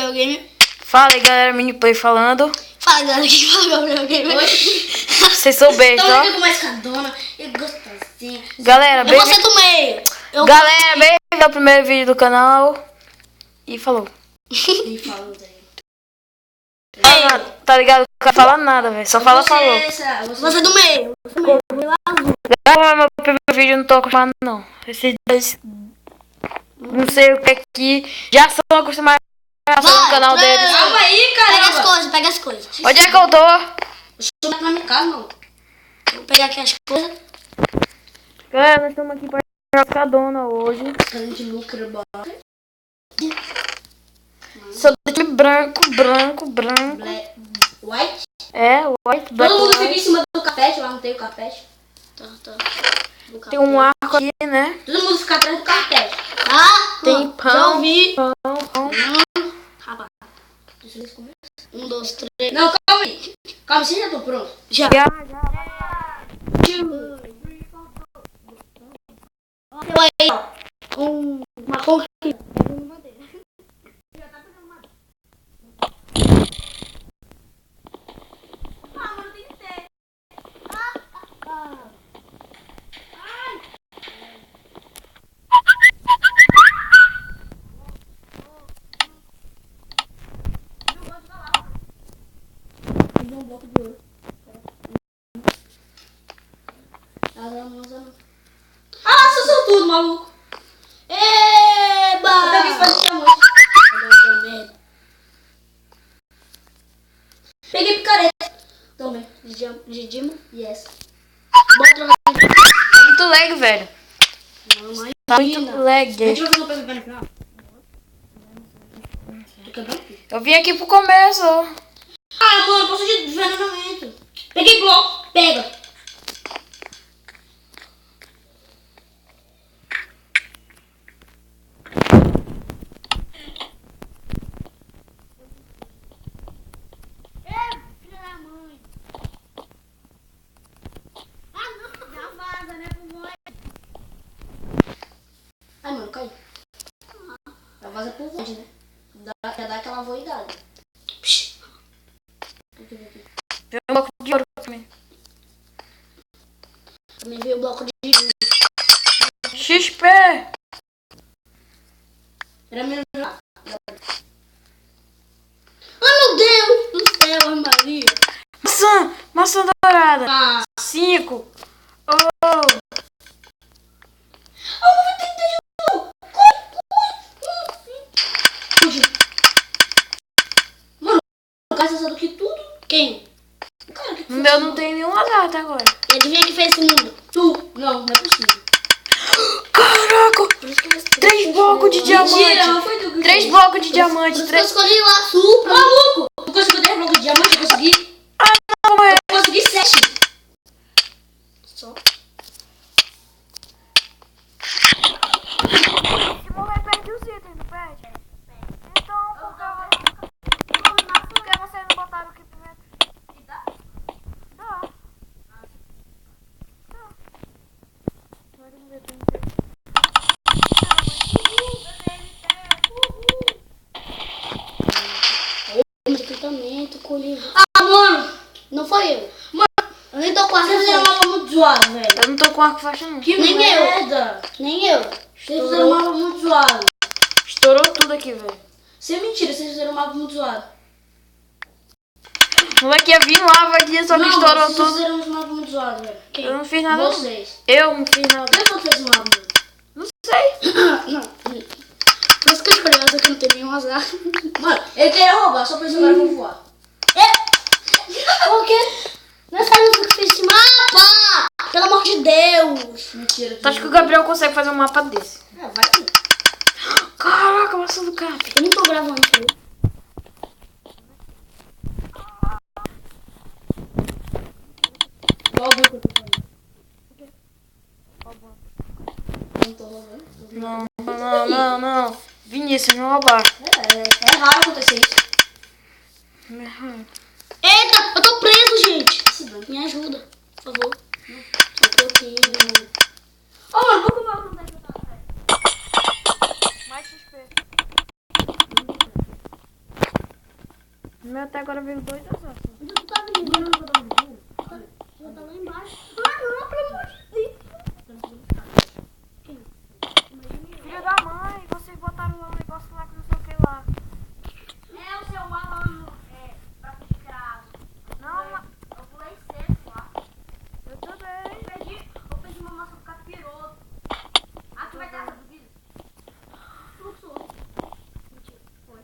Gabriel Gamer. Fala aí, galera, Miniplay falando. Fala, galera, que fala Gabriel Gamer. Vocês são beijos, Então ó. eu tô mais cadona e gostosinha. Galera, bem... Você do meio. Galera, bem-vindo ao primeiro vídeo do canal. E falou. E falou daí. Tá ligado? Não quero falar nada, velho. Só fala falou. Você do meio. Galera, meu primeiro vídeo eu não tô acostumado, não. Esses dois... Não sei o que é que... Já são acostumados a fazer no canal deles. Calma aí, cara. Pega as coisas. Onde é que eu tô? Eu tô na minha casa, não. Vou pegar aqui as coisas. Galera, nós estamos aqui pra jogar dona hoje. De lucro, bora. Sou do time branco. White? É, white, black. Todo mundo white. fica em cima do carpete, lá não tem o carpete. Tá. Tem um arco aqui, né? Todo mundo fica atrás do carpete. Ah, Tem pão. Já ouvi. Pão. Rapaz. Deixa eu ver se começa. 1, 2, 3. Não, calma aí. Calma, você já tô pronto. Já. Aí, ó. Uma conquista. Ah, você sou tudo, maluco. Eba! Eu peguei espada de diamante. Peguei picareta. Também. De Dima. Yes. Bota na Tá muito lag, velho. Não, Tá muito lag. A gente vai fazer um pega no final. Eu vim aqui pro começo. Ah, mano, eu posso de envenenamento. Peguei bloco. Pega. Ai, mano, caiu. Já vaza por voz, né? Já dá aquela voidade. Tem um bloco de ouro também. Também veio o bloco de XP. Era menos. Ai, meu Deus do céu, Maria. Maçã dourada. Ah. 5. Mano, o cara sabe do que tudo. Quem? O cara que Eu não tenho nenhum azar até agora. E adivinha quem fez esse mundo? Tu. Não é possível. Caraca. 3 blocos de diamante. Mentira, não foi tu que 3 fez. blocos de diamante. Eu escolhi o azul. Maluco. Tu conseguiu 10 blocos de diamante? Eu consegui. Não, é. Eu consegui 7. Só. Se morrer, perde os itens, não perde? Então, por que vocês não botaram aqui primeiro? Dá. Equipamento, colhido. Ah, mano! Não foi eu. Mano, eu nem tô com arco. Vocês fizeram uma muito zoada, velho. Eu não tô com arco faixa, não. Que nem merda. Nem eu. Vocês fizeram um mapa muito zoado. Estourou tudo aqui, velho. Isso é mentira, vocês fizeram um mapa muito zoado. O moleque ia vir lava aqui, só que estourou vocês tudo. fizeram um mapa muito zoado, velho. Quem? Eu não fiz nada. não. Vocês. Eu não fiz nada. Quem foi que fez o mapa, mano? Não sei. Por isso que eu escolhi essa que não tem nenhum azar. Mano, ele queria roubar, só pra isso agora eu vou voar. Por quê? Nós sabemos o que fez esse mapa! Pelo amor de Deus! Mentira. Tu acha que o Gabriel consegue fazer um mapa desse? É, vai que. Caraca, maçã do cap. Eu não tô gravando isso aí. Qual o que eu tô falando? Não tô roubando. Não. Vinícius, me roubar. É raro acontecer isso. Eita, eu tô preso, gente. Me ajuda, por favor. Eu tô aqui. Ô, mano, vou comer uma coisa. Mais XP. O meu até agora veio 2 azaços. Onde tu tá vindo? Já tá lá embaixo. Ah, não, pelo amor de Deus. Filho da mãe, vocês botaram lá um negócio lá que não sei o que lá. É o seu malandro. É, pra ficar. Não, Eu pulei seco lá. eu também. Eu perdi uma maçã pro capiroto. Aqui vai ter essa dúvida. Fluxou. Mentira, foi.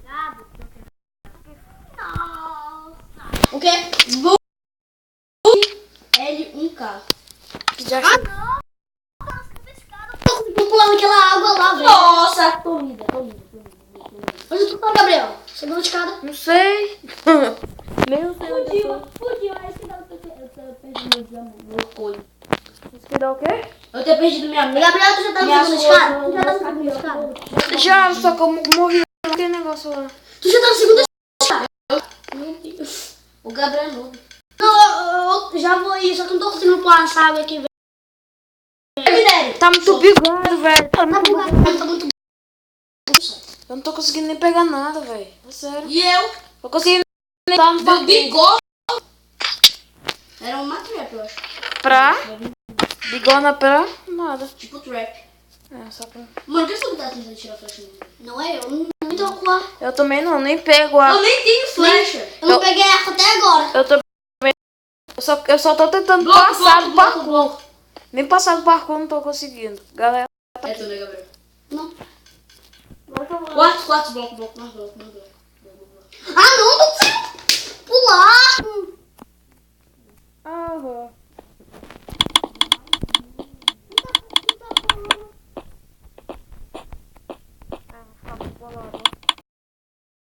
Cagado. Nossa. O quê? L1K. Já Ah, não! Tô pulando aquela água lá, velho. Nossa! Tô linda. Onde tu tá, Gabriel? Segunda escada? não sei. Nem eu sei onde eu tô. Fugiu. É isso que dá eu perdi meu coelho. Isso que dá o quê? Eu tenho perdido minha amiga. Gabriel, tu já tá na segunda escada? Tu já tá na segunda escada? Já, só que eu morri naquele negócio lá. Tu já tá na segunda escada? Meu Deus. O Gabriel é novo. Não, eu já vou ir, só que eu não tô conseguindo pular essa água aqui, velho. Tá muito bigado, velho. Tá muito bigado. Tá muito. Eu não tô conseguindo nem pegar nada, velho. É sério. E eu? Eu consegui nem dar no Meu barco. bigode. Era uma trap, eu acho. Pra? Bigona pra? Nada. Tipo trap. É, só pra... Mano, por que você tá tentando tirar a flecha no meio? Não é eu, não tô com a... Eu também não, nem pego a... Eu nem tenho flecha. Eu não peguei arco até agora. Eu também... Eu só tô tentando Bloco, passar do bloco, parkour. bloco. Nem passar do parkour não tô conseguindo. Galera... É tu, né, Gabriel? Não. Quarto, bloco. Ah, não, não consigo pular. Aham.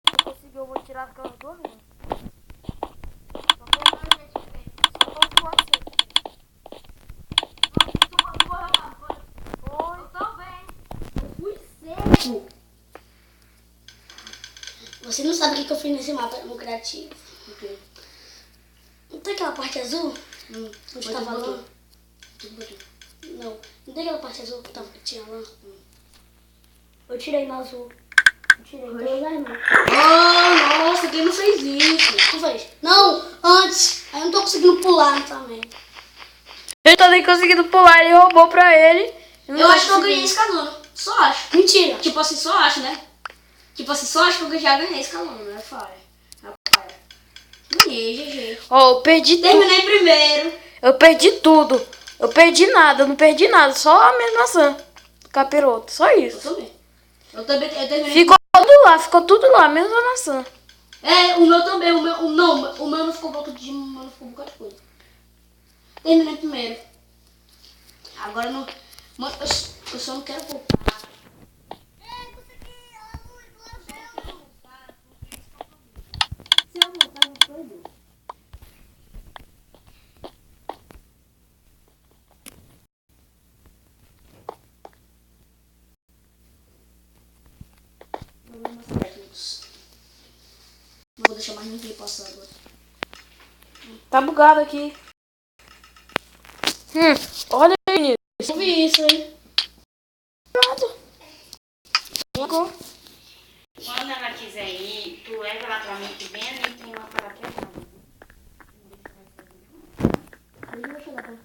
Se conseguir, eu vou tirar aquelas duas mãos. Você não sabe o que eu fiz nesse mapa no criativo. O quê? Não tem aquela parte azul? Onde tava lã? Não. Não tem aquela parte azul que tinha lã? Eu tirei no azul. Eu tirei dois irmãos. Oh, nossa, quem não fez isso? Tu fez? Não, antes. Aí eu não tô conseguindo pular também. Eu tô nem conseguindo pular, ele roubou pra ele. Eu acho que eu ganhei escalando. Só acho. Mentira. Tipo assim, só acho, né? Tipo assim, só acho que eu já ganhei escalando, né? Falha. Ganhei, GG. Ó, eu perdi tudo. Terminei primeiro. Eu perdi tudo. Eu perdi nada, eu não perdi nada. Só a minha maçã. Capiroto, só isso. Eu também. Eu terminei. Ficou tudo lá, menos a maçã. É, o meu também. O meu não ficou bloco de. O meu não ficou um bocado de coisa. Terminei primeiro. Agora não. Mano, eu só não quero voltar. Se eu voltar, não foi bom. Não vou deixar mais ninguém passar agora. Tá bugado aqui. Olha aí, menino. Eu vi isso aí. Bugou. Quando ela quiser ir, tu leva ela pra mim que vem e tem uma para aqui. Deixa eu chegar pra lá.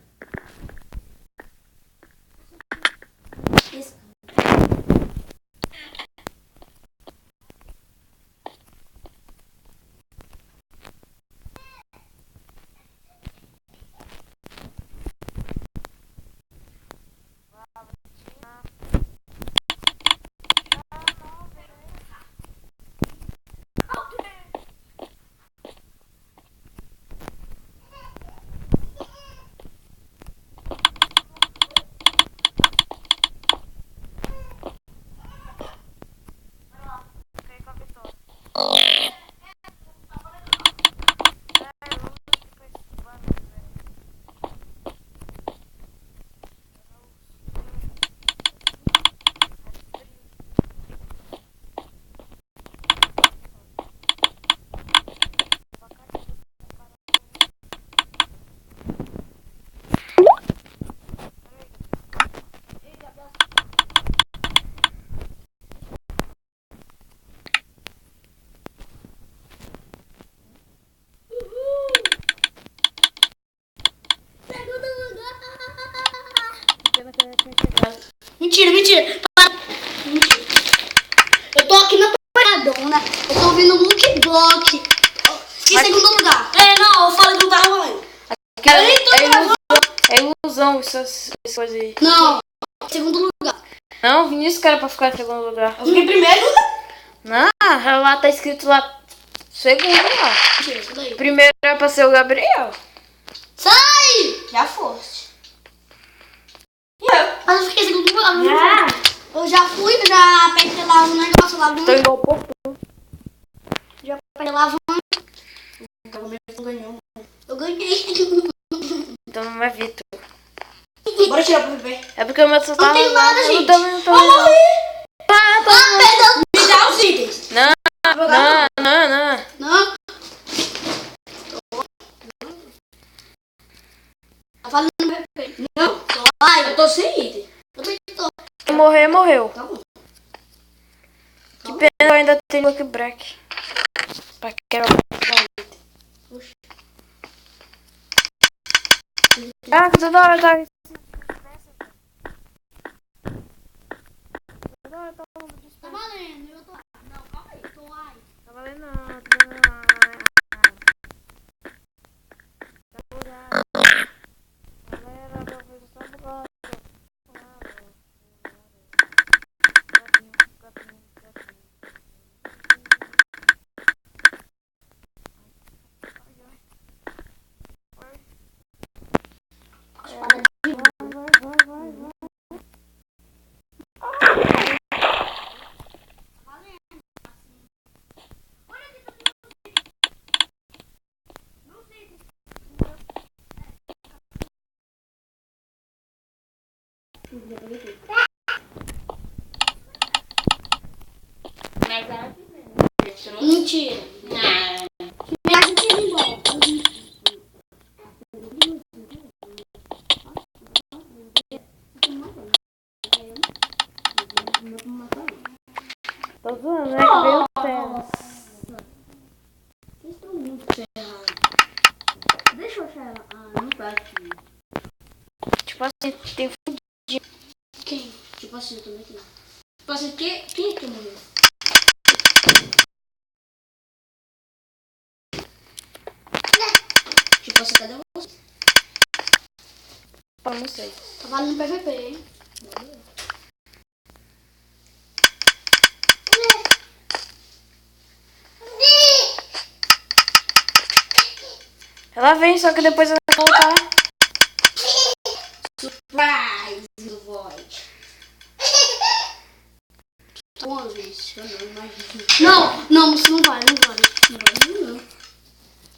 Esse. bloco. Em segundo lugar. Não, eu falei que não tava valendo. É ilusão essas coisas aí. Não, segundo lugar. Não, Vinícius que era pra ficar em segundo lugar. Eu fiquei primeiro. Não, lá tá escrito lá segundo lá. Mentira, isso daí. Primeiro era pra ser o Gabriel. Sai! Já foste. Mas eu fiquei em segundo lugar. Eu já fui, já apertei lá o negócio lá Tô igual pouco. Já apertei lá eu ganhei. Então não é Vitor. Bora tirar pro bebê. É porque o meu só tava tenho lá. nada, Eu gente. não tô vendo. Perdão. Me dá os itens. Não. Não. Tá falando perfeito. Não. Vai. Eu tô sem item. Eu também tô. Morreu. Tá bom. Que pena, eu ainda tenho Lucky Break. Pra quebrar o item. Ah, toda hora tá. Tá valendo. Eu tô. Não, calma aí. Tô ai. Tá valendo não. Mas era primeiro. Mentira. Não. Me acha que ele volta. Tô zoando, né? Que veio o Thanos. Vocês estão muito ferrados. Deixa eu achar ela. Não tá aqui. Tipo assim, tem Quem? Tipo assim, eu também tenho. Tipo assim, quem é que morreu? Tipo assim, cadê você? Eu não sei. Tá valendo PVP, hein? Ela vem, só que depois ela vai voltar. Surprise do Void. Uma vez, eu não imagino. Não, isso não vale.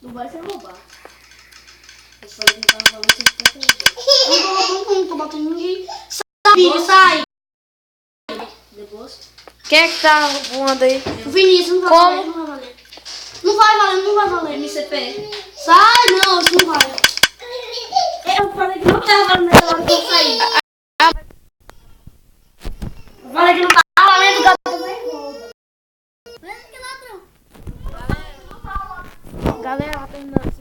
Não vai ser roubar. Eu falei que não tava falando que você tá roubando. Eu não tô roubando, não tô batendo ninguém. Sai! Depois. Quem é que tá voando aí? O Vinícius não vai Como? valer, não vai valer. Não vai valer. MCP. Sai, não, isso não vai. Eu falei que não tava valendo nessa hora que eu saí. Eu falei que não tava valendo, o gato também rouba. Que ladrão. Galera, tá terminando.